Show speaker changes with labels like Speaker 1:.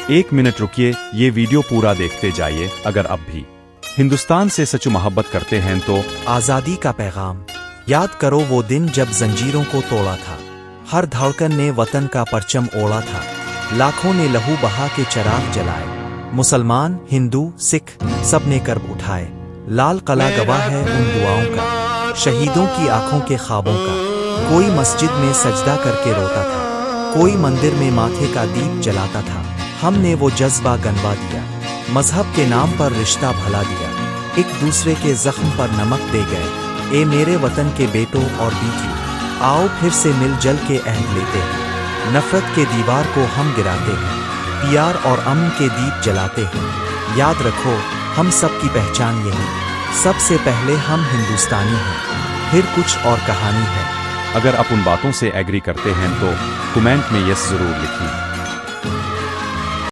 Speaker 1: एक मिनट रुकिए, ये वीडियो पूरा देखते जाइए। अगर अब भी हिंदुस्तान से सच मोहब्बत करते हैं तो
Speaker 2: आज़ादी का पैगाम याद करो, वो दिन जब जंजीरों को तोड़ा था, हर धड़कन ने वतन का परचम ओढ़ा था, लाखों ने लहू बहा के चराग जलाए, मुसलमान हिंदू सिख सब ने कर्ब उठाए। लाल कला गवाह है उन दुआओं का, शहीदों की आंखों के ख्वाबों का। कोई मस्जिद में सजदा करके रोता था, कोई मंदिर में माथे का दीप जलाता था। हमने वो जज्बा गनवा दिया, मजहब के नाम पर रिश्ता भला दिया, एक दूसरे के जख्म पर नमक दे गए। ए मेरे वतन के बेटों और बेटियों, आओ फिर से मिल जल के अहद लेते हैं। नफरत के दीवार को हम गिराते हैं, प्यार और अमन के दीप जलाते हैं। याद रखो हम सब की पहचान यही, सबसे पहले हम हिंदुस्तानी हैं, फिर कुछ और कहानी है।
Speaker 1: अगर आप उन बातों से एग्री करते हैं तो कमेंट में यस जरूर लिखिए।